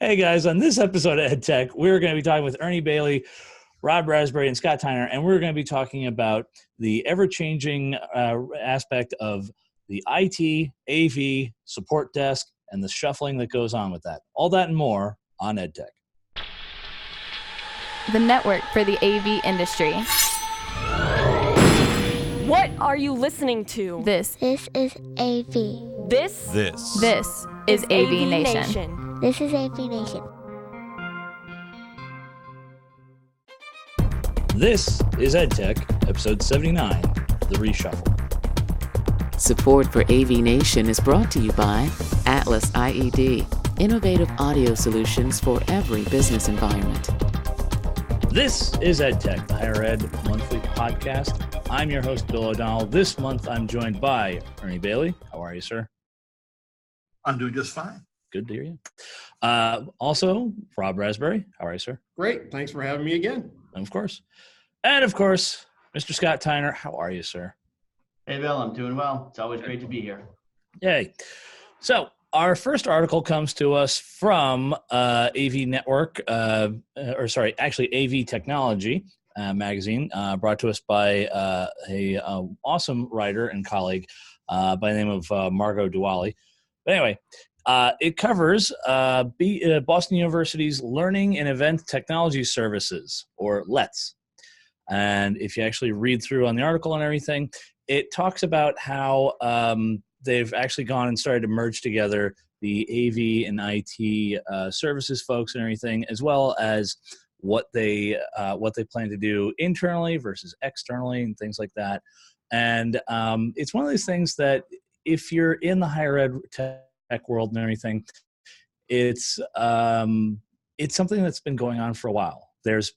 Hey guys, on this episode of EdTech, we're going to be talking with Ernie Bailey, Rob Raspberry, and Scott Tyner, and we're going to be talking about the ever-changing aspect of the IT, AV, support desk, and the shuffling that goes on with that. All that and more on EdTech. The network for the AV industry. What are you listening to? This is AV. This is AVNation. This is AVNation. This is EdTech, episode 79, The Reshuffle. Support for AVNation is brought to you by Atlas IED, innovative audio solutions for every business environment. This is EdTech, the Higher Ed Monthly Podcast. I'm your host, Bill O'Donnell. This month, I'm joined by Ernie Bailey. How are you, sir? I'm doing just fine. Good to hear you. Also, Rob Raspberry. How are you, sir? Great. Thanks for having me again. Of course. And, of course, Mr. Scott Tyner. How are you, sir? Hey, Bill. I'm doing well. It's always great to be here. Yay. So, our first article comes to us from AV Network, AV Technology magazine, brought to us by a awesome writer and colleague by the name of Margot Duwally. But anyway, it covers Boston University's Learning and Event Technology Services, or LETS. And if you actually read through on the article and everything, it talks about how they've actually gone and started to merge together the AV and IT services folks and everything, as well as what they plan to do internally versus externally and things like that. And it's one of those things that if you're in the higher ed tech world and everything, it's something that's been going on for a while. There's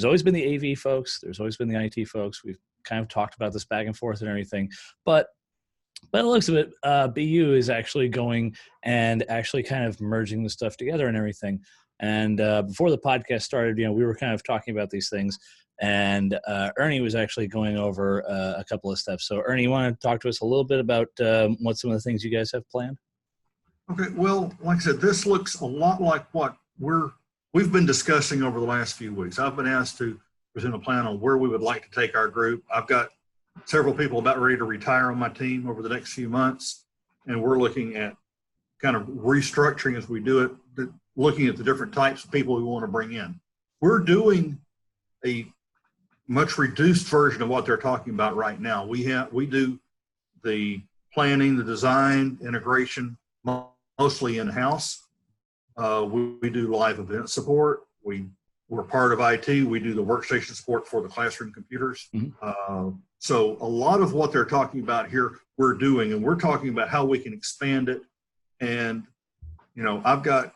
always been the AV folks. There's always been the IT folks. We've kind of talked about this back and forth and everything, but by the looks of it, BU is actually going and actually kind of merging the stuff together and everything. And before the podcast started, we were kind of talking about these things, and Ernie was actually going over a couple of steps. So, Ernie, you want to talk to us a little bit about what some of the things you guys have planned? Okay. Well, like I said, this looks a lot like what we've been discussing over the last few weeks. I've been asked to present a plan on where we would like to take our group. I've got several people about ready to retire on my team over the next few months, and we're looking at kind of restructuring as we do it, looking at the different types of people we want to bring in. We're doing a much reduced version of what they're talking about right now. We do the planning, the design, integration, mostly in-house. We do live event support. We're part of IT. We do the workstation support for the classroom computers. Mm-hmm. So a lot of what they're talking about here, we're doing, and we're talking about how we can expand it. And, I've got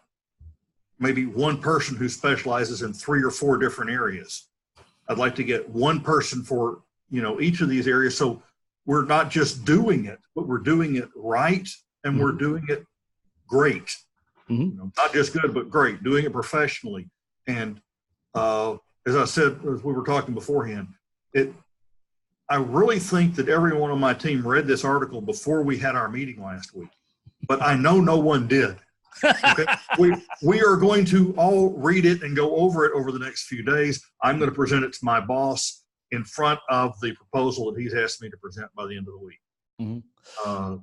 maybe one person who specializes in 3 or 4 different areas. I'd like to get one person for, each of these areas. So we're not just doing it, but we're doing it right, and mm-hmm. we're doing it great. Mm-hmm. Not just good, but great, doing it professionally. And as I said, as we were talking beforehand, I really think that everyone on my team read this article before we had our meeting last week, but I know no one did. Okay? we are going to all read it and go over it over the next few days. I'm going to present it to my boss in front of the proposal that he's asked me to present by the end of the week. Mm-hmm.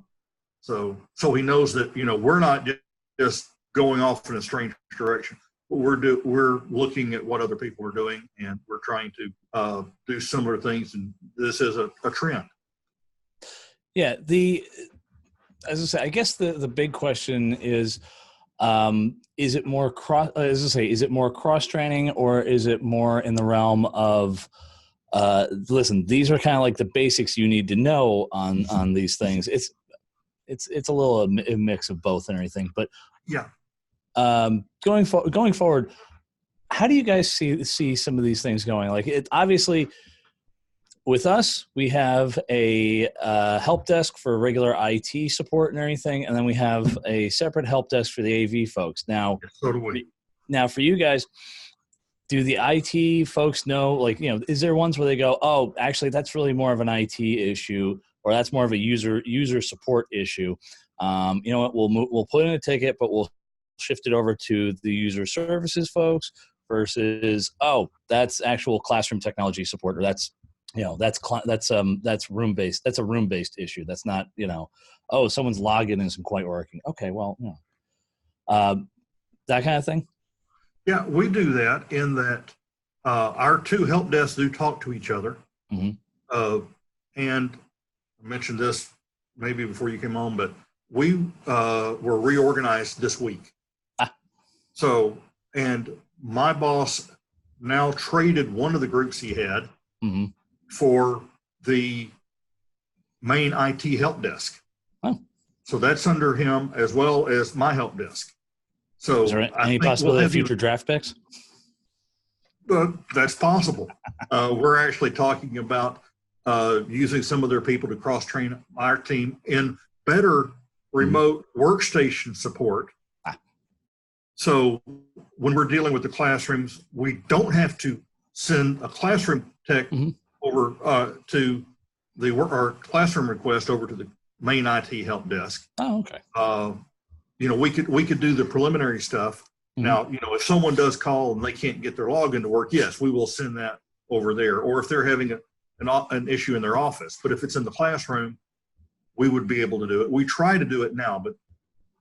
So he knows that, we're not just going off in a strange direction. We're looking at what other people are doing, and we're trying to do similar things, and this is a trend. Yeah, as I say, I guess the big question is it more is it more cross training, or is it more in the realm of listen, these are kind of like the basics you need to know on these things. It's a little a mix of both and everything, but yeah. Going forward, how do you guys see some of these things going? Like, it obviously with us, we have a help desk for regular IT support and everything, and then we have a separate help desk for the AV folks. Now, so do we. Now, for you guys, do the IT folks know? Like, is there ones where they go, "Oh, actually, that's really more of an IT issue," or "That's more of a user support issue"? What? We'll put in a ticket, but we'll shift it over to the user services folks versus, oh, that's actual classroom technology support, or that's room-based. That's a room-based issue. That's not, oh, someone's login isn't quite working. Okay, well, that kind of thing. Yeah, we do that in that our two help desks do talk to each other. Mm-hmm. And I mentioned this maybe before you came on, but we were reorganized this week. So, and my boss now traded one of the groups he had mm-hmm. for the main IT help desk. Oh. So that's under him as well as my help desk. So is there any possibility of future draft picks? That's possible. We're actually talking about using some of their people to cross-train our team in better remote workstation support. So when we're dealing with the classrooms, we don't have to send a classroom tech over to our classroom request over to the main IT help desk. Oh, okay. We could do the preliminary stuff. Now, if someone does call and they can't get their login to work, yes, we will send that over there. Or if they're having an issue in their office, but if it's in the classroom, we would be able to do it. We try to do it now, but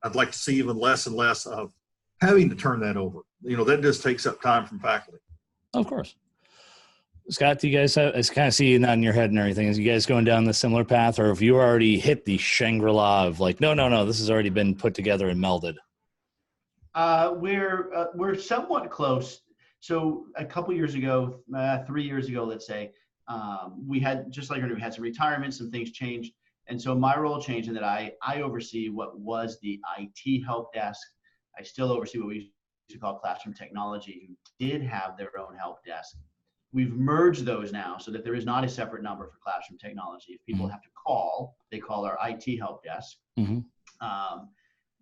I'd like to see even less and less of having to turn that over. That just takes up time from faculty. Of course. Scott, do you guys have, I kind of see you nodding your head and everything. Is you guys going down the similar path, or have you already hit the Shangri-La of like, no, this has already been put together and melded? We're somewhat close. So a couple years ago, 3 years ago, let's say, we had, just like we had some retirements, some things changed. And so my role changed in that I oversee what was the IT help desk. I still oversee what we used to call classroom technology, who did have their own help desk. We've merged those now so that there is not a separate number for classroom technology. If people have to call, they call our IT help desk.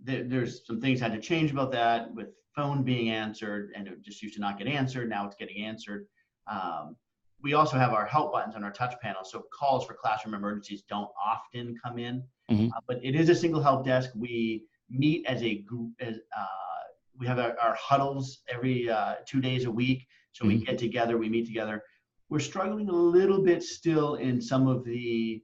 There's some things had to change about that, with phone being answered, and it just used to not get answered. Now it's getting answered. We also have our help buttons on our touch panel, so calls for classroom emergencies don't often come in. But it is a single help desk. We meet as a group, we have our huddles every 2 days a week. So we get together, we meet together. We're struggling a little bit still in some of the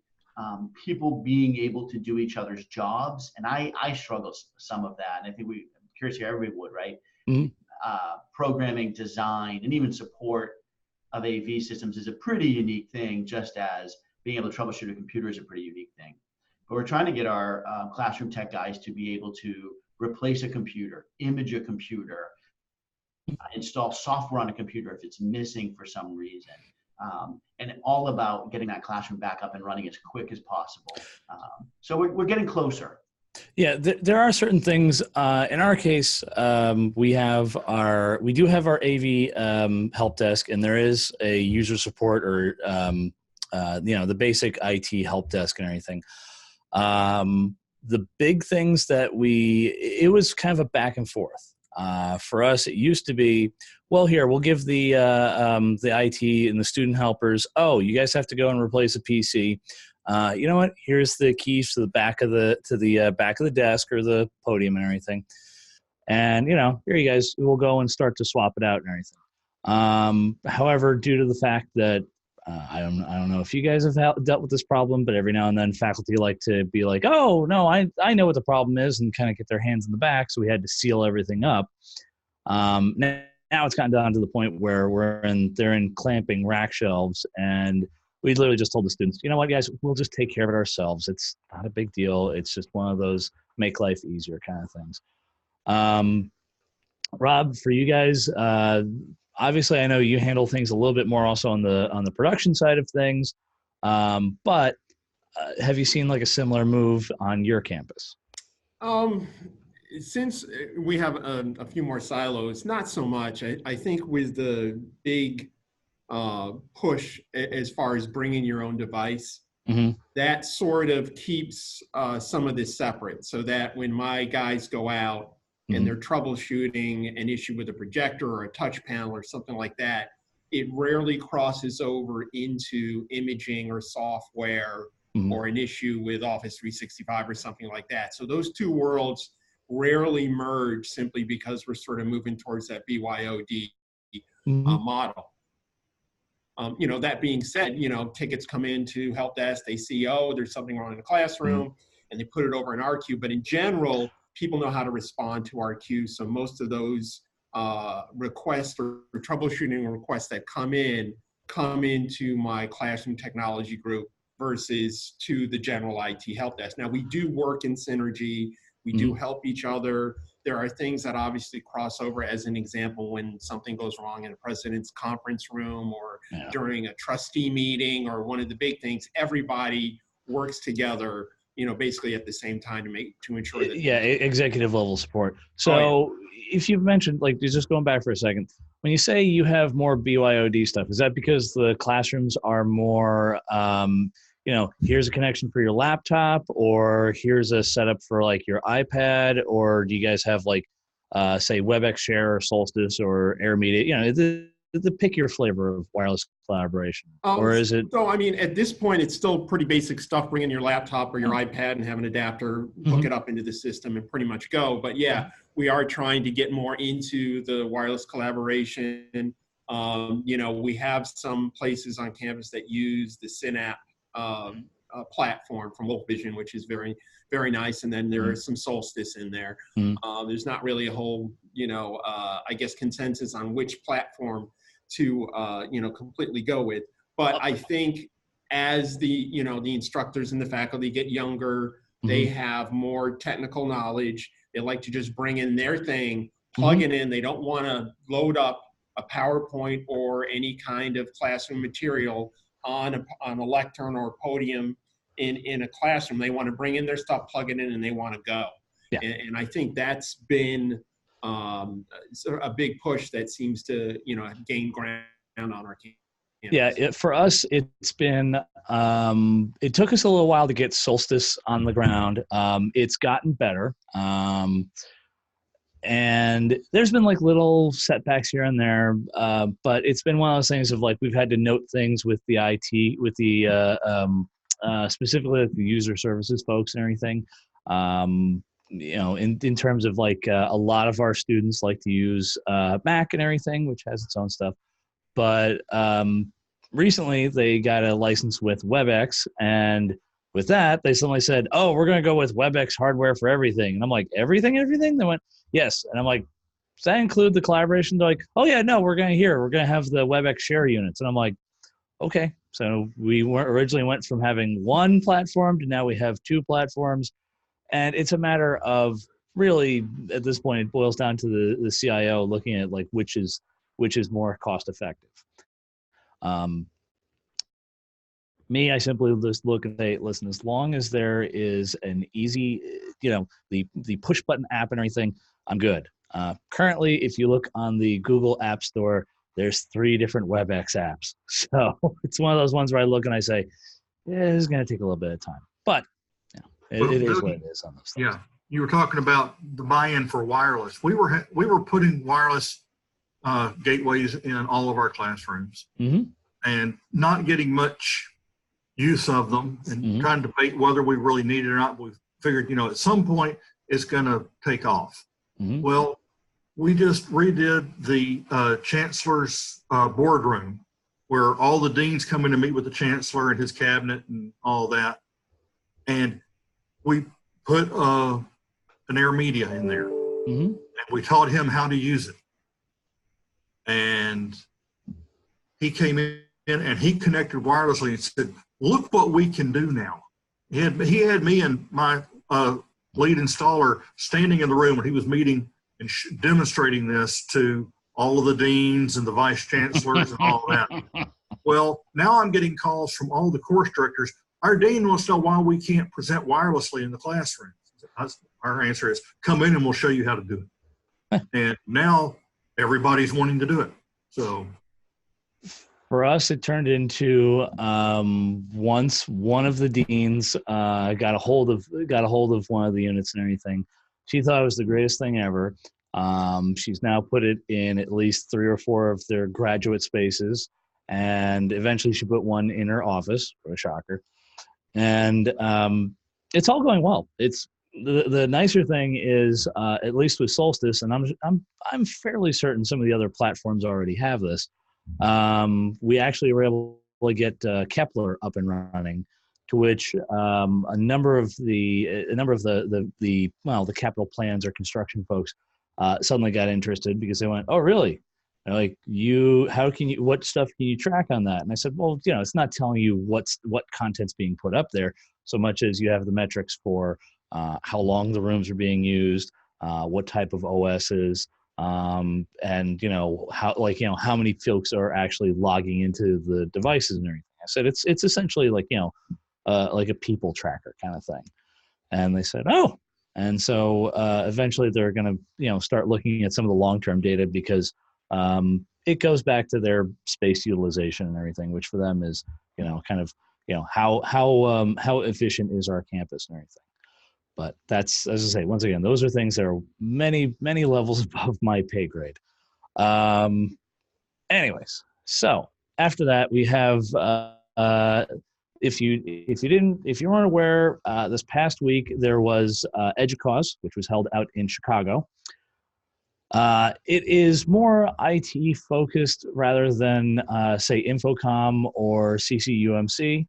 people being able to do each other's jobs. And I struggle some of that. And I think I'm curious here, everybody would, right? Programming, design, and even support of AV systems is a pretty unique thing, just as being able to troubleshoot a computer is a pretty unique thing. But we're trying to get our classroom tech guys to be able to replace a computer, image a computer, install software on a computer if it's missing for some reason, and all about getting that classroom back up and running as quick as possible. So we're getting closer. Yeah, there are certain things. In our case, we do have our AV help desk, and there is a user support or the basic IT help desk and everything. The big things that it was kind of a back and forth. For us, it used to be, well, here, we'll give the IT and the student helpers, oh, you guys have to go and replace a PC. You know what? Here's the keys to the back of the desk or the podium and everything. And, here you guys, we'll go and start to swap it out and everything. However, due to the fact that I don't know if you guys have dealt with this problem, but every now and then faculty like to be like, oh, no, I know what the problem is, and kind of get their hands in the back. So we had to seal everything up. Now it's gotten down to the point where they're in clamping rack shelves, and we literally just told the students, you know what, guys, we'll just take care of it ourselves. It's not a big deal. It's just one of those make life easier kind of things. Rob, for you guys, obviously, I know you handle things a little bit more also on the production side of things, but have you seen like a similar move on your campus? Since we have a few more silos, not so much. I think with the big push as far as bringing your own device, that sort of keeps some of this separate, so that when my guys go out and they're troubleshooting an issue with a projector or a touch panel or something like that, it rarely crosses over into imaging or software or an issue with Office 365 or something like that. So those two worlds rarely merge simply because we're sort of moving towards that BYOD model. That being said, tickets come into help desk, they see, oh, there's something wrong in the classroom, and they put it over in our queue. But in general, people know how to respond to our queue. So most of those requests or troubleshooting requests that come into my classroom technology group versus to the general IT help desk. Now, we do work in synergy. We do help each other. There are things that obviously cross over. As an example, when something goes wrong in a president's conference room or during a trustee meeting or one of the big things, everybody works together, basically at the same time to ensure that. Yeah, executive level support. So if you've mentioned, like, just going back for a second, when you say you have more BYOD stuff, is that because the classrooms are more, here's a connection for your laptop, or here's a setup for like your iPad, or do you guys have like, say WebEx Share or Solstice or AirMedia, the pick your flavor of wireless collaboration, or is it? So, at this point, it's still pretty basic stuff. Bring in your laptop or your iPad and have an adapter, hook it up into the system and pretty much go. But we are trying to get more into the wireless collaboration. We have some places on campus that use the Synapse platform from Wolf Vision, which is very, very nice. And then there is some Solstice in there. There's not really a whole, consensus on which platform to, completely go with. But I think as the instructors and the faculty get younger, they have more technical knowledge. They like to just bring in their thing, plug it in. They don't want to load up a PowerPoint or any kind of classroom material on a lectern or a podium in a classroom. They want to bring in their stuff, plug it in, and they want to go. Yeah. And I think that's been a big push that seems to gain ground on our campus. Yeah, for us, it's been it took us a little while to get Solstice on the ground. It's gotten better. And there's been like little setbacks here and there, but it's been one of those things of like we've had to note things with the IT, with the specifically with the user services folks and everything. In terms of like a lot of our students like to use Mac and everything, which has its own stuff. But recently they got a license with WebEx, and with that they suddenly said, "Oh, we're going to go with WebEx hardware for everything." And I'm like, "Everything?" They went, "Yes." And I'm like, "Does that include the collaboration?" They're like, "Oh yeah, no, we're going to have the WebEx share units." And I'm like, "Okay." So we originally went from having one platform to now we have two platforms, and it's a matter of really at this point it boils down to the CIO looking at like which is more cost effective. Me, I simply just look and say, listen, as long as there is an easy, the push button app and everything, I'm good. Currently, if you look on the Google App Store, there's 3 different WebEx apps. So it's one of those ones where I look and I say, yeah, this is going to take a little bit of time. But it is what it is on those things. Yeah, you were talking about the buy-in for wireless. We were putting wireless gateways in all of our classrooms and not getting much use of them and trying to debate whether we really need it or not. We figured, at some point it's going to take off. Well, we just redid the chancellor's boardroom where all the deans come in to meet with the chancellor and his cabinet and all that. And we put an AirMedia in there and we taught him how to use it. And he came in and he connected wirelessly and said, "Look what we can do now." He had me and my lead installer standing in the room when he was meeting and demonstrating this to all of the deans and the vice chancellors and all of that. Well, now I'm getting calls from all the course directors. Our dean wants to know why we can't present wirelessly in the classroom. Our answer is, come in and we'll show you how to do it. And now everybody's wanting to do it. So for us, it turned into once one of the deans got a hold of one of the units and everything. She thought it was the greatest thing ever. She's now put it in at least 3 or 4 of their graduate spaces, and eventually she put one in her office. What a shocker! And it's all going well. It's the nicer thing is, at least with Solstice, and I'm fairly certain some of the other platforms already have this. We actually were able to get Kepler up and running, to which a number of the capital plans or construction folks suddenly got interested because they went, oh really? They're like, what stuff can you track on that? And I said, well, it's not telling you what content's being put up there so much as you have the metrics for how long the rooms are being used, what type of OSs, and how many folks are actually logging into the devices and everything. I said it's essentially like a people tracker kind of thing. And they said, oh, and so eventually they're going to start looking at some of the long-term data because it goes back to their space utilization and everything, which for them is how efficient is our campus and everything. But that's, as I say, once again, those are things that are many, many levels above my pay grade. Anyways, so after that, we have, if you weren't aware, this past week there was EDUCAUSE, which was held out in Chicago. It is more IT focused rather than say Infocom or CCUMC.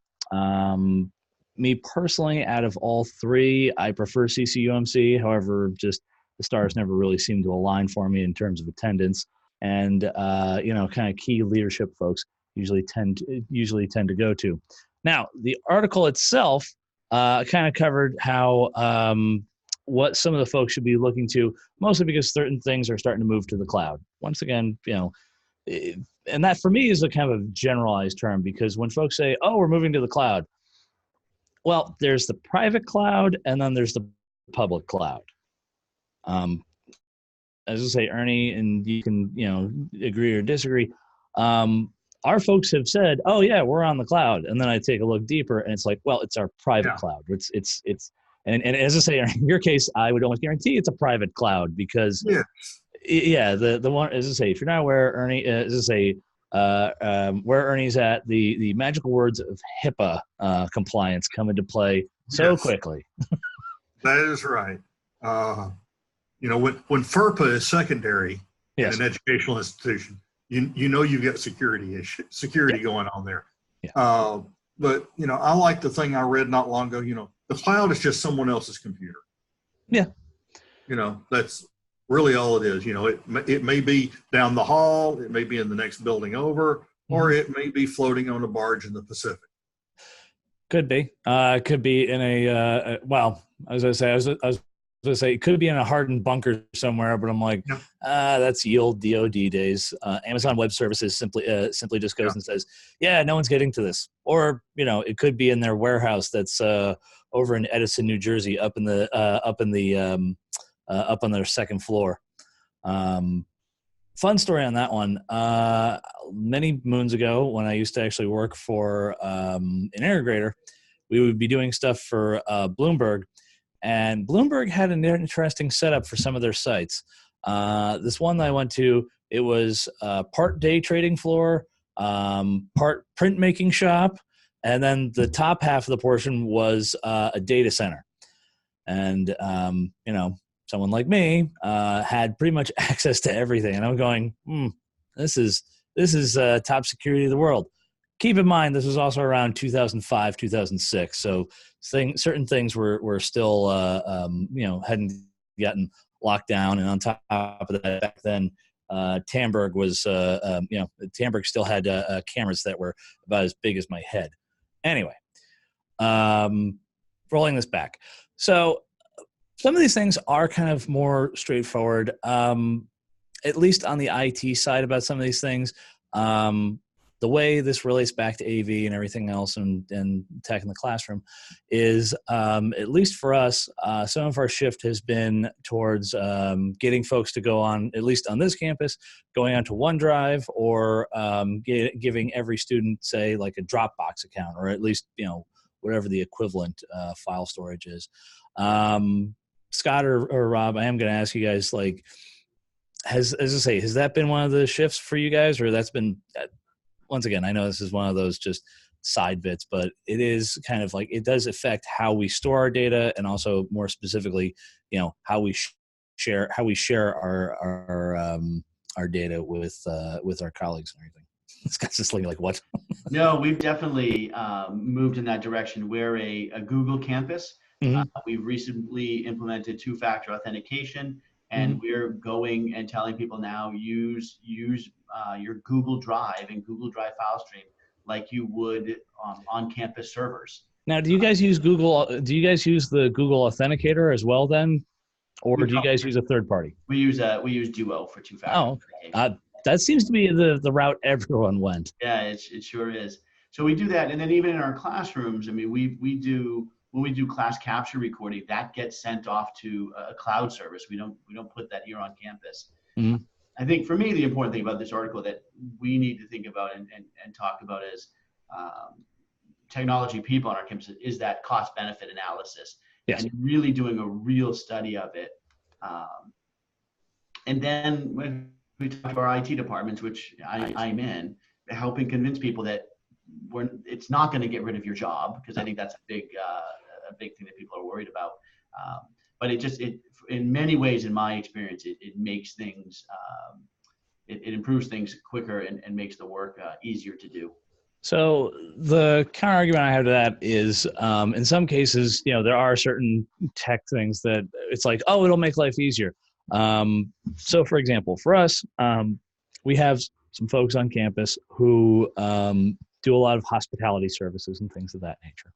Me personally, out of all three, I prefer CCUMC. However, just the stars never really seem to align for me in terms of attendance, and kind of key leadership folks usually tend to go to. Now, the article itself kind of covered how what some of the folks should be looking to, mostly because certain things are starting to move to the cloud. Once again, and that for me is a kind of a generalized term, because when folks say, "Oh, we're moving to the cloud," well, there's the private cloud and then there's the public cloud. As I say, Ernie, and you can agree or disagree. Our folks have said, "Oh yeah, we're on the cloud," and then I take a look deeper, and it's like, well, it's our private cloud. It's and as I say, in your case, I would almost guarantee it's a private cloud because the one, as I say, if you're not aware, Ernie, as I say, where Ernie's at, the magical words of HIPAA compliance come into play so quickly. That is right. When FERPA is secondary in an educational institution, you've got security going on there. Yeah. But I like the thing I read not long ago. The cloud is just someone else's computer. Yeah. That's really all it is. It may be down the hall, it may be in the next building over, or it may be floating on a barge in the Pacific. Could be. Could be in a as I say, I was going to say it could be in a hardened bunker somewhere, but I'm like, that's the old DoD days. Amazon Web Services simply just goes and says, yeah, no one's getting to this. Or it could be in their warehouse that's over in Edison, New Jersey, up on their second floor. Fun story on that one. Many moons ago, when I used to actually work for an integrator, we would be doing stuff for Bloomberg. And Bloomberg had an interesting setup for some of their sites. This one that I went to, it was part day trading floor, part printmaking shop, and then the top half of the portion was a data center. And, someone like me had pretty much access to everything. And I'm going, this is top security of the world. Keep in mind, this was also around 2005, 2006. So certain things were still, hadn't gotten locked down. And on top of that, back then, Tamberg was, Tamberg still had cameras that were about as big as my head. Anyway, rolling this back. So some of these things are kind of more straightforward, at least on the IT side about some of these things. The way this relates back to AV and everything else and tech in the classroom is, at least for us, some of our shift has been towards getting folks to go on, at least on this campus, going onto OneDrive or giving every student, say, like a Dropbox account, or at least, whatever the equivalent file storage is. Scott or Rob, I am going to ask you guys, like, has that been one of the shifts for you guys, or that's been... Once again, I know this is one of those just side bits, but it is kind of like, it does affect how we store our data, and also more specifically, how we share our data with our colleagues and everything. This guy's just looking like, what? No, we've definitely moved in that direction. We're a Google campus. Mm-hmm. We've recently implemented two-factor authentication, and we're going and telling people now use your Google Drive and Google Drive file stream like you would on campus servers. Now, do you guys use Google? Do you guys use the Google Authenticator as well then, or do you guys use a third party? We use Duo for two-factor authentication. That seems to be the route everyone went. Yeah, it sure is. So we do that, and then even in our classrooms, I mean, when we do class capture recording, that gets sent off to a cloud service. We don't put that here on campus. Mm-hmm. I think for me, the important thing about this article that we need to think about and talk about is technology people on our campus is that cost benefit analysis. Yes. And really doing a real study of it. And then when we talk to our IT departments, which I'm in, helping convince people that it's not going to get rid of your job, because I think that's a big thing that people are worried about. But it in many ways, in my experience, it makes things, it improves things quicker and makes the work easier to do. So the counter argument I have to that is, in some cases, there are certain tech things that it's like, oh, it'll make life easier. So for example, for us, we have some folks on campus who do a lot of hospitality services and things of that nature.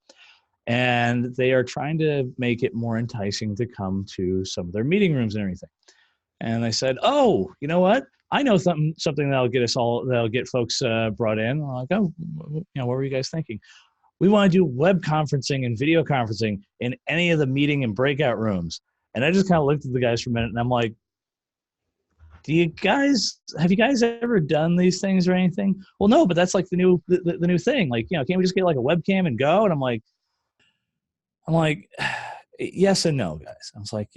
And they are trying to make it more enticing to come to some of their meeting rooms and everything. And I said, oh, you know what? I know something that'll get folks brought in. I'm like, oh, what were you guys thinking? We want to do web conferencing and video conferencing in any of the meeting and breakout rooms. And I just kind of looked at the guys for a minute, and I'm like, have you guys ever done these things or anything? Well, no, but that's like the new thing. Like, can't we just get like a webcam and go? And I'm like, yes and no, guys. I was like,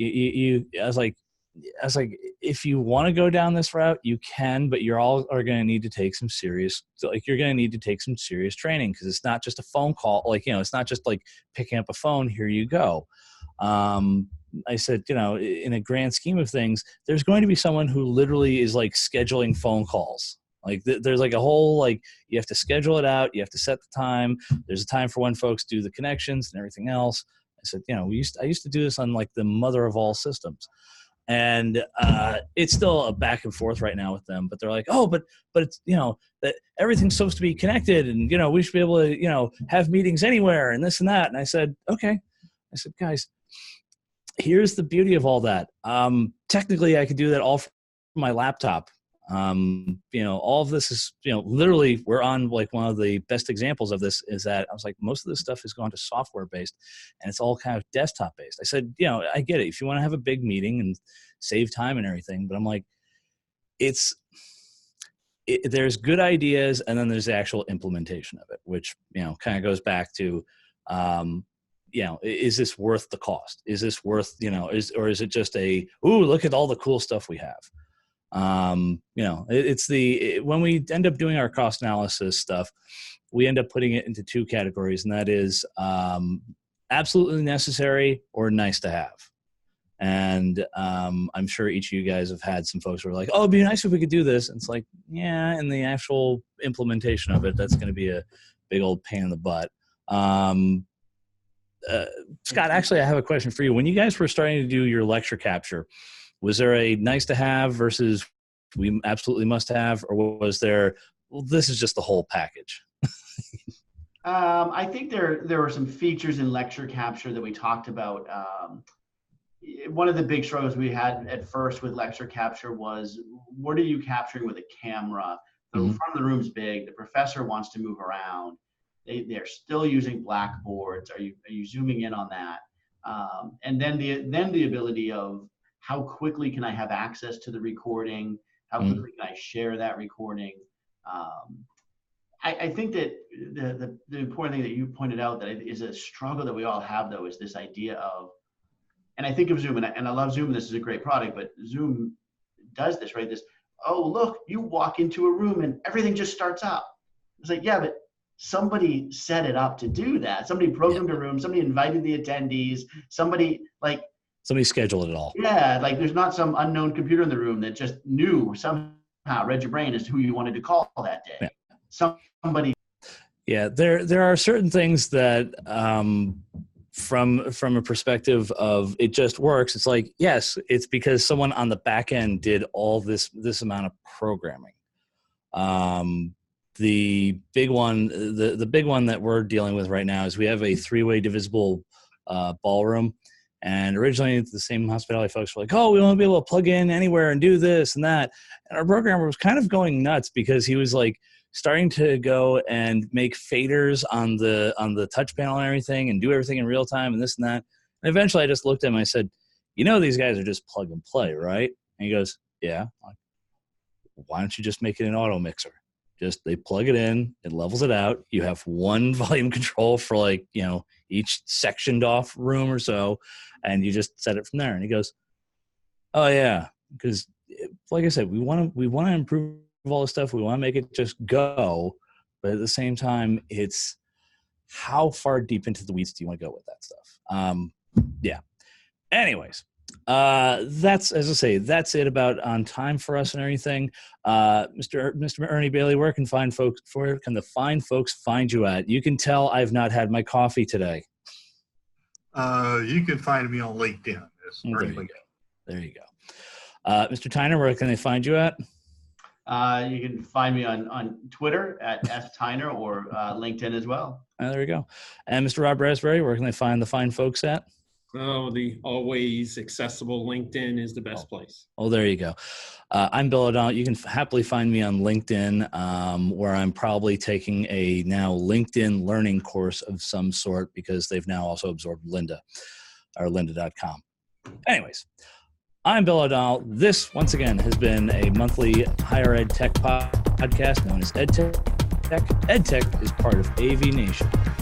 if you want to go down this route, you can, but you're all are going to need to take some serious, training, because it's not just a phone call. It's not just like picking up a phone. Here you go. I said, in a grand scheme of things, there's going to be someone who literally is like scheduling phone calls. Like there's like a whole, you have to schedule it out. You have to set the time. There's a time for when folks do the connections and everything else. I said, I used to do this on like the mother of all systems. And it's still a back and forth right now with them, but they're like, oh, but it's, that everything's supposed to be connected, and, we should be able to, have meetings anywhere and this and that. And I said, okay. I said, guys, here's the beauty of all that. Technically I could do that all from my laptop. All of this is, literally we're on like one of the best examples of this is that I was like, most of this stuff is going to software based and it's all kind of desktop based. I said, I get it. If you want to have a big meeting and save time and everything, but I'm like, there's good ideas and then there's the actual implementation of it, which, kind of goes back to, is this worth the cost? Is this worth, or is it just ooh, look at all the cool stuff we have? When we end up doing our cost analysis stuff, we end up putting it into two categories, and that is absolutely necessary or nice to have. And I'm sure each of you guys have had some folks who are like, oh, it'd be nice if we could do this. And it's like, yeah, and the actual implementation of it, that's going to be a big old pain in the butt. Scott, actually, I have a question for you. When you guys were starting to do your lecture capture, was there a nice to have versus we absolutely must have, or was there, well, this is just the whole package? I think there were some features in lecture capture that we talked about. One of the big struggles we had at first with lecture capture was, what are you capturing with a camera? The front of the room's big. The professor wants to move around. They're still using blackboards. Are you zooming in on that? And then the ability of how quickly can I have access to the recording? How quickly can I share that recording? I think that the important thing that you pointed out that is a struggle that we all have, though, is this idea of, and I think of Zoom, and I love Zoom, and this is a great product, but Zoom does this, right? Oh, look, you walk into a room and everything just starts up. It's like, yeah, but somebody set it up to do that. Somebody programmed a room, somebody invited the attendees, somebody scheduled it all. Yeah, like there's not some unknown computer in the room that just knew somehow, read your brain as to who you wanted to call that day. Yeah. Somebody. Yeah, there are certain things that from a perspective of it just works. It's like, yes, it's because someone on the back end did all this amount of programming. The big one that we're dealing with right now is we have a 3-way divisible ballroom. And originally the same hospitality folks were like, oh, we want to be able to plug in anywhere and do this and that. And our programmer was kind of going nuts because he was like starting to go and make faders on the touch panel and everything and do everything in real time and this and that. And eventually I just looked at him and I said, these guys are just plug and play, right? And he goes, yeah. Why don't you just make it an auto mixer? Just they plug it in, it levels it out. You have one volume control for each sectioned off room or so, and you just set it from there. And he goes, oh yeah, because like I said, we want to improve all this stuff. We want to make it just go, but at the same time, it's how far deep into the weeds do you want to go with that stuff? Yeah. Anyways. That's, as I say, that's it about on time for us and everything. Mr. Ernie Bailey, where can the fine folks find you at? You can tell I've not had my coffee today. You can find me on LinkedIn. There you go. Mr. Tyner, where can they find you at? You can find me on Twitter at @styner or LinkedIn as well. There you go. And Mr. Rob Raspberry, where can they find the fine folks at? Oh, the always accessible LinkedIn is the best place. Oh, there you go. I'm Bill O'Donnell. You can happily find me on LinkedIn, where I'm probably taking a now LinkedIn learning course of some sort because they've now also absorbed Lynda, or lynda.com. Anyways, I'm Bill O'Donnell. This, once again, has been a monthly higher ed tech podcast known as EdTech. EdTech is part of AVNation.